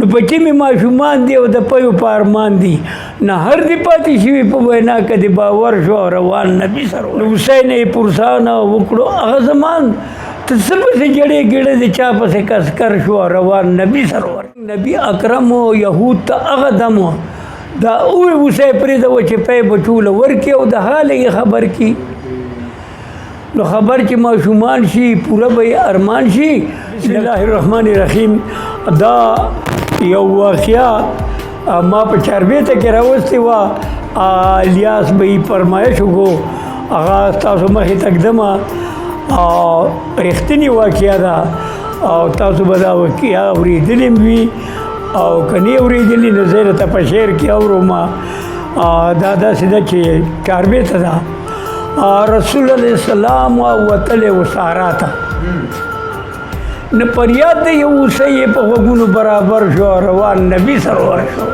نو بچی می ماشومان دی او د پیو په ارمان دي نه هر دی پاتې شوي په وینا کې د باور شو روان نبي سره نو حسین یې پرسانه وکړو هغه زمان ته څه پسې جړې ګړې د چا پسې کسکر شو روان نبي سره نبي اکرم یهود ته هغه دم دا اوی حسین پرېږده چې پی بچوله ورکړي او د حال یې خبر کړي نو خبر چې ماشومان شي پوره به یې ارمان شي بسم الله الرحمن الرحیم دا یو واقعه ما په چاربیته کې راوستې وه الیاس به یې فرمایش وکړو هغه تاسو مخې تږدمه رښتینې واقعه ده او تاسو به دا واقعه اورېدلې هم وي او که نه اورېدلې نو زه درته په شعر کې اورم دا داسې ده چې چاربیته ده رسول علیه السلام وتلی و سارا ته نه پریاد دی یو اوسه یې په غوږونو برابر شو روان نبي سرور شو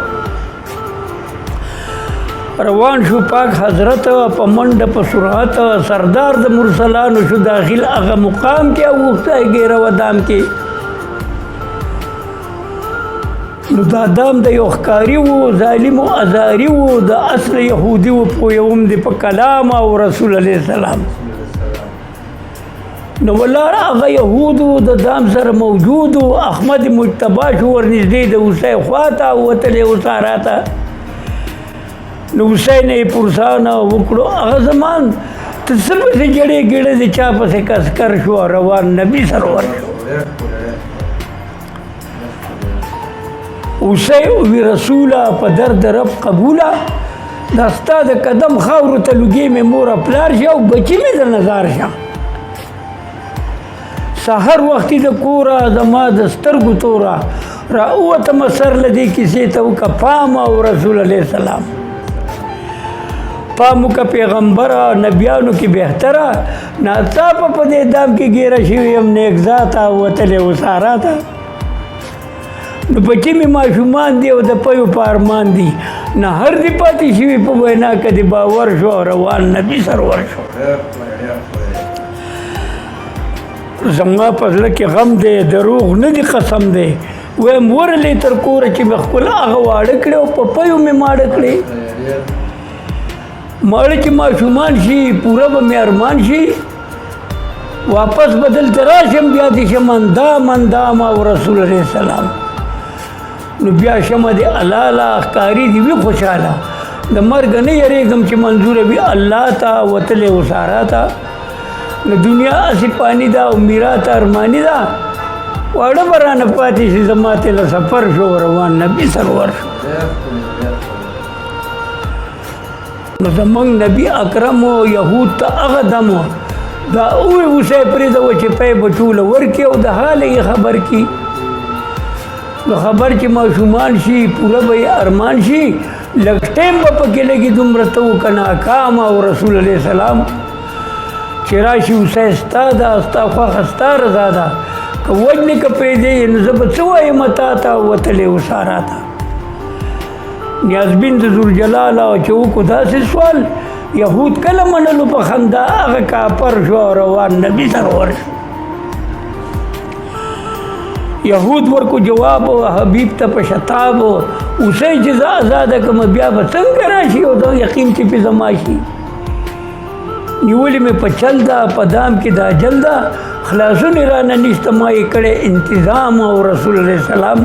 روان شو پاک حضرت په منډه په سرعت سردار د مرسلانو شو داخل هغه مقام کې او وخته ګیره ودام کې نو دا دام د یو ښکاري و ظالم و ازاري و د اصل یهودي و پویوم دی په کلام او رسول علیه السلام نو ولاړ هغه یهودو د دام سره موجود و احمد مجتبی شو ورنږدې د حسین خواته وتلی و سارا ته نو حسین یې پرسانه وکړو هغه زمان ته څه پسې جړې ګړې د چا پسې کسکر شو روان نبي سرور شو حسین وی رسوله په درد رب قبوله دا ستا د قدم خاورو ته لوګې مې موره پلار شه او بچي مې د نظار شه سحر وختي د کوره زما د سترګو توره راووتم سر له دې کیسې ته وکړه پام او رسول علیه السلام پام وکړه پیغمبره نبیانو کې بهتره ناڅاپه په دې دام کې ګیره شوي یم نیک ذاته وتلی و سارا ته نو بچي مې ماشومان دي او د پیو په ارمان دي نه هر دی پاتې شوي په وینا کې د باور شو روان نبي سرور شو زما په زړه کې غم دی دروغ نه دی قسم دی وایم ورلې تر کوره چې مې خپل هغه واړه کړی او په پیو مې ماړه کړی ماړه چې ماشومان شي پوره به مې ارمان شي واپس به دلته راشم بیا دې شم اندام او رسول علیه السلام نو بیا شمه دې الاله ښکاري دې وي خوشحاله د مرګ نه یریږم چې منظوره وي الله ته وتلی و سارا ته نو دنیا اسی پانی دا او میرات ارمانی دا واړه به رانه پاتې شي زما تېله سفر شو روان نبي سرور شو نو زمونږ نبي اکرم یهود ته هغه دم دا اوی اوسه پرېږده و چې پی بچوله ورکړي او د حال یې خبر کړي نو خبر چې ماشومان شي پوره به یې ارمان شي لږ ټایم به پکې لګي دومره ته وکړه ناکام او رسول علیه السلام چې راشي حسین ستا ده ستا خوښه ستا رضا ده که وجنې که پرېږدې نو زه به څه وایم تا ته وتلی و سارا ته نیازبین د ذوالجلاله چې وکړو داسې سوال یهود کله منلو په خندا هغه کافر شو روان نبي سرور شو یهود ورکو جواب حبیب ته په شتاب اوسئ چې زه ازاده کړم بیا به څنګه راشي او دا یقین چې پې زما شي نیولې مې په چل ده په دام کې دا جل ده خلاصون رانه نشته ما یې کړی انتظام او رسول علیه السلام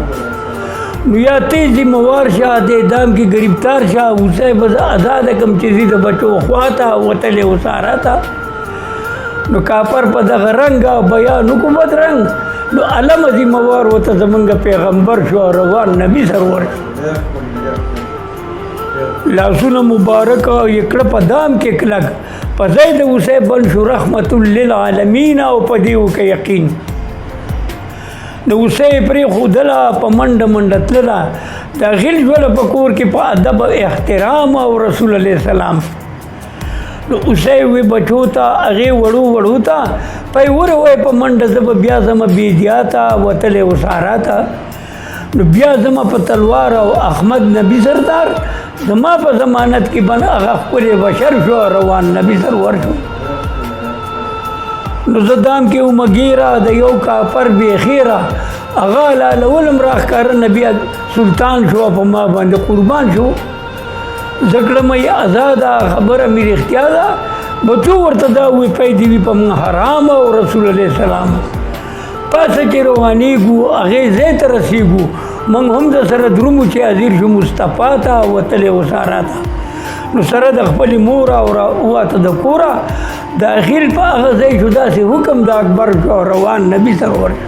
نو یا ته ذموار شه دې دام کې ګرفتار شه اوسئ به زه ازاده کړم چې زه د بچو خواته وتلی و سارا ته نو کافر په دغه رنګ بیان وکړو بدرنګ نو علم ذموار ورته زمونږ پیغمبر شو روان نبي سرور شو لاسونه مبارک یې کړه په دام کې کلک په ځای د اوسئ بن شو رحمت للعالمین او په دې وکړه یقین نو اوسئ یې پرېښودله په منډه منډه تلله داخل شوله په کور کې په ادب احترام او رسول علیه السلام نو اوسئ وی بچو ته هغې وړو ته پی وروی په منډه زه به بیا ځمه بیدیا ته وتلی و سارا ته نو بیا زما په تلوار او احمد نبي سردار زما په ضمانت کې بن هغه ښکلی بشر شو روان نبي سرور شو نو زه دام کې ومه ګیره د یو کافر بېخیره هغه حلالولم راښکاره نبي سلطان شو په ما باندې قربان شو زکړه مې آزاده خبره مې رښتیا ده بچو ورته دا وی پیدا وی په موږ حرام او رسول الله سلام پاسه کې روانېږو هغې ځای ته رسېږو موږ هم د سره درومو چې حاضر شو مصطفی ته وتلې وساره ته نو سره د خپلې مور او راوته د کوره داخل په هغه ځای شو داسې حکم د اکبر شو روان نبي سرور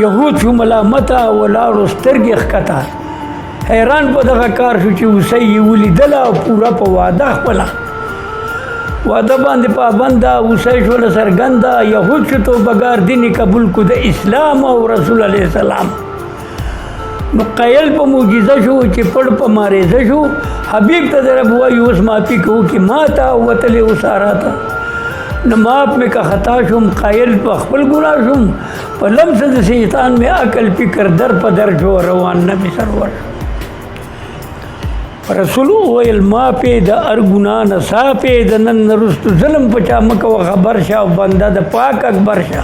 یهود شو ملامته ولاړو سترګې ښکته حیران په دغه کار شو چې اوسۍ یې ولیدله او پوره په واده خپله واده باندې پابنده اوسۍ شوله څرګنده یهود شو توبهګار دین قبول کو د اسلام او رسول علیه السلام نو قیل په معجزه شو چې پړ په ماریزه شو حبیب ته د رب وایي اوس معافي کوو چې ما ته وتلې وساره ته نو معاف مې که خطا شوم قایل په خپل ګناه شوم په لمس د شیطان مې عقل فکر در په در شو روان نبي سرور رسول وویل معافې د هر ګناه نه صافې د نن نه وروستو ظلم په چا مه کوه خبر شه او بنده د پاک اکبر شه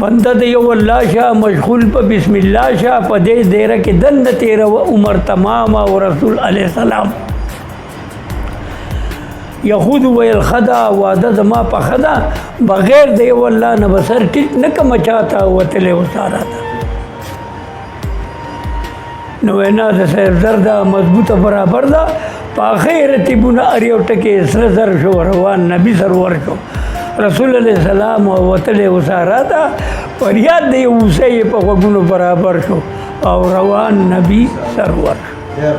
بنده د یو الله شه مشغول په بسم الله شه په دې دیره کې دنده تېروه عمر تمام او رسول علیه السلام یهود ویل خدا واده زما په خدا بغیر د یو الله نه بسر ټیټ نه کمه چاته وتلې وساره ته نو وینا د صاحب زر ده مضبوطه برابر ده په آخر رتیبونه هر یو ټکې سره زر شو روان نبي سرور شو رسول الله سلام وتلې وساره ته فریاد د یو اوسۍ په غوږونو برابر شو او روان نبي سرور شو